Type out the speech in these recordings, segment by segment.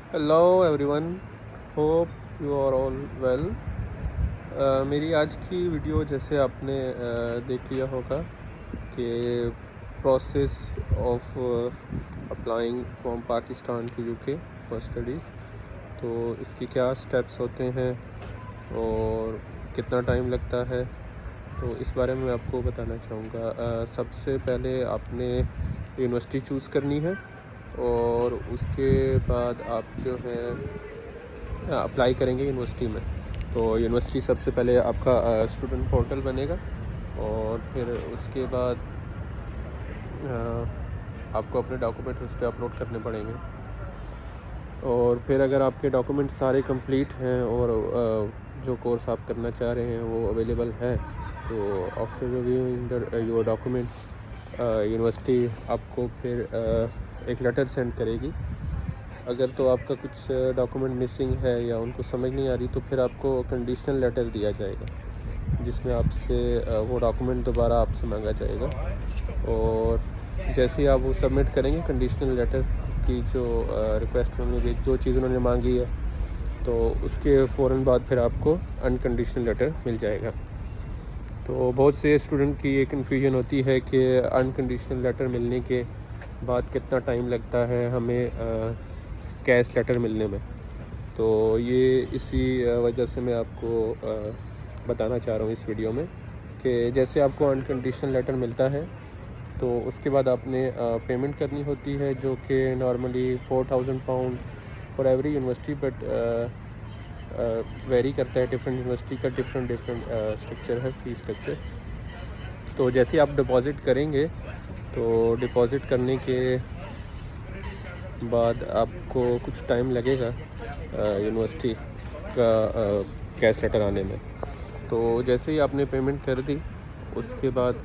Hello everyone, hope you are all well. मेरी आज की वीडियो जैसे आपने देख लिया होगा कि process of applying from Pakistan to UK for studies, तो इसके क्या स्टेप्स होते हैं और कितना टाइम लगता है, तो इस बारे में मैं आपको बताना चाहूँगा। सबसे पहले आपने यूनिवर्सिटी चूज़ करनी है और उसके बाद आप जो है अप्लाई करेंगे यूनिवर्सिटी में। तो यूनिवर्सिटी सबसे पहले आपका स्टूडेंट पोर्टल बनेगा और फिर उसके बाद आपको अपने डॉक्यूमेंट उस पर अपलोड करने पड़ेंगे। और फिर अगर आपके डॉक्यूमेंट सारे कंप्लीट हैं और जो कोर्स आप करना चाह रहे हैं वो अवेलेबल है, तो after reviewing your documents university आपको फिर एक लेटर सेंड करेगी। अगर तो आपका कुछ डॉक्यूमेंट मिसिंग है या उनको समझ नहीं आ रही, तो फिर आपको कंडीशनल लेटर दिया जाएगा जिसमें आपसे वो डॉक्यूमेंट दोबारा आपसे मांगा जाएगा। और जैसे ही आप वो सबमिट करेंगे कंडीशनल लेटर की जो रिक्वेस्ट उन्होंने जो चीज़ उन्होंने मांगी है, तो उसके फ़ौरन बाद फिर आपको अनकंडीशनल लेटर मिल जाएगा। तो बहुत से स्टूडेंट की ये कन्फ्यूजन होती है कि अनकंडीशनल लेटर मिलने के बाद कितना टाइम लगता है हमें कैश लेटर मिलने में। तो ये इसी वजह से मैं आपको बताना चाह रहा हूँ इस वीडियो में कि जैसे आपको अनकंडीशनल लेटर मिलता है तो उसके बाद आपने पेमेंट करनी होती है, जो कि normally 4000 pound for every university, but very करता है, डिफरेंट यूनिवर्सिटी का डिफरेंट स्ट्रक्चर है, फीस स्ट्रक्चर। तो जैसे ही आप डिपॉज़िट करेंगे तो डिपॉज़िट करने के बाद आपको कुछ टाइम लगेगा यूनिवर्सिटी का कैश लेटर आने में। तो जैसे ही आपने पेमेंट कर दी उसके बाद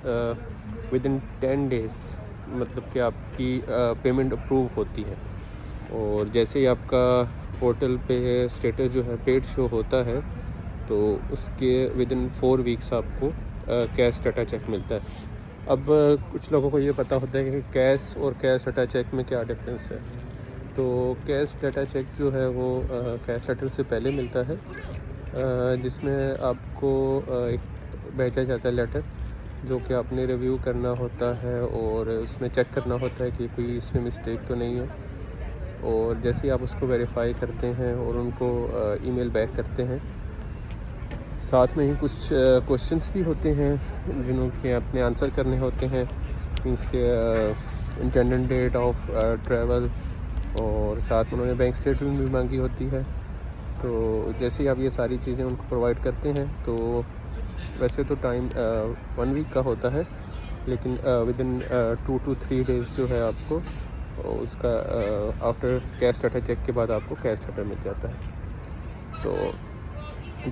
विद इन 10 डेज़ मतलब कि आपकी पेमेंट अप्रूव होती है। और जैसे ही आपका पोर्टल पे स्टेटस जो है पेड शो होता है, तो उसके विद इन 4 वीक्स आपको कैश डाटा चेक मिलता है। अब कुछ लोगों को ये पता होता है कि कैश और कैश डाटा चेक में क्या डिफरेंस है। तो कैश डाटा चेक जो है वो कैश लेटर से पहले मिलता है, जिसमें आपको एक भेजा जाता है लेटर, जो कि आपने रिव्यू करना होता है और उसमें चेक करना होता है कि कोई इसमें मिस्टेक तो नहीं है। और जैसे ही आप उसको वेरीफाई करते हैं और उनको ईमेल बैक करते हैं, साथ में ही कुछ क्वेश्चंस भी होते हैं जिन्हों के आपने आंसर करने होते हैं, मीन्स के इंटेंडेड डेट ऑफ ट्रैवल, और साथ में उन्होंने बैंक स्टेटमेंट भी मांगी होती है। तो जैसे ही आप ये सारी चीज़ें उनको प्रोवाइड करते हैं, तो वैसे तो टाइम 1 वीक का होता है, लेकिन विद इन 2 to 3 डेज़ जो है आपको उसका आफ्टर कैश डाटा चेक के बाद आपको कैश लेटर मिल जाता है। तो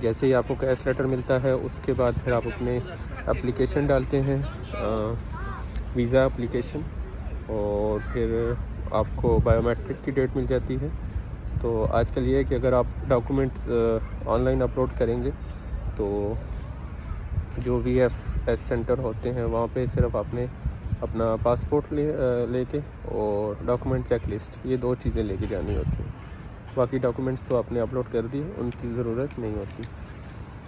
जैसे ही आपको कैश लेटर मिलता है उसके बाद फिर आप अपने एप्लीकेशन डालते हैं, वीज़ा एप्लीकेशन, और फिर आपको बायोमेट्रिक की डेट मिल जाती है। तो आजकल ये है कि अगर आप डॉक्यूमेंट्स ऑनलाइन अपलोड करेंगे तो जो VFS सेंटर होते हैं वहाँ पे सिर्फ आपने अपना पासपोर्ट लेके और डॉक्यूमेंट चेक लिस्ट, ये 2 चीज़ें लेके जानी होती हैं। बाकी डॉक्यूमेंट्स तो आपने अपलोड कर दिए, उनकी ज़रूरत नहीं होती।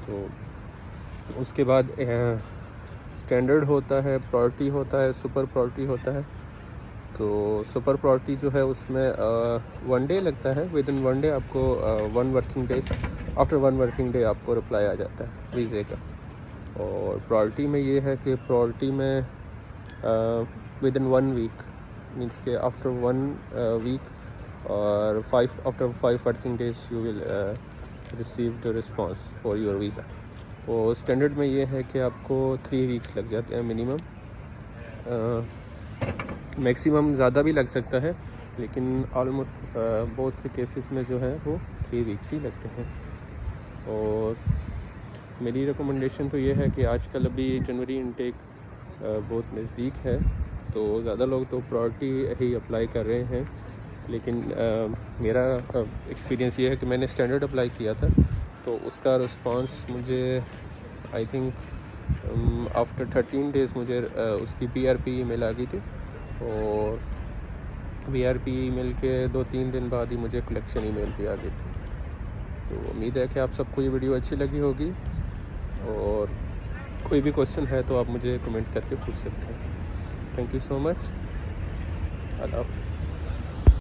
तो उसके बाद स्टैंडर्ड होता है, प्रायोरिटी होता है, सुपर प्रायोरिटी होता है। तो सुपर प्रायोरिटी जो है उसमें 1 डे लगता है, विद इन 1 डे आपको 1 working days, after 1 working day आपको रिप्लाई आ जाता है वीज़े का। और प्रायोरिटी में ये है कि प्रायोरिटी में विद इन 1 वीक, मीन्स के आफ्टर 1 वीक और after 5 working days you will receive the response for your visa. और स्टैंडर्ड में ये है कि आपको 3 वीक्स लग जाते हैं मिनिमम, मैक्सिमम ज़्यादा भी लग सकता है, लेकिन ऑलमोस्ट बहुत से केसेस में जो है वो 3 वीक्स ही लगते हैं। और मेरी रिकमेंडेशन तो ये है कि आजकल अभी जनवरी इनटेक बहुत नज़दीक है, तो ज़्यादा लोग तो प्रायोरिटी ही अप्लाई कर रहे हैं, लेकिन मेरा एक्सपीरियंस ये है कि मैंने स्टैंडर्ड अप्लाई किया था, तो उसका रिस्पांस मुझे आई थिंक आफ्टर 13 डेज़ मुझे उसकी PRP ईमेल आ गई थी। और VRP ईमेल के 2-3 दिन बाद ही मुझे कलेक्शन ईमेल भी आ गई थी। तो उम्मीद है कि आप सबको ये वीडियो अच्छी लगी होगी, और कोई भी क्वेश्चन है तो आप मुझे कमेंट करके पूछ सकते हैं। Thank you so much. अल्लाह हाफ़िज़।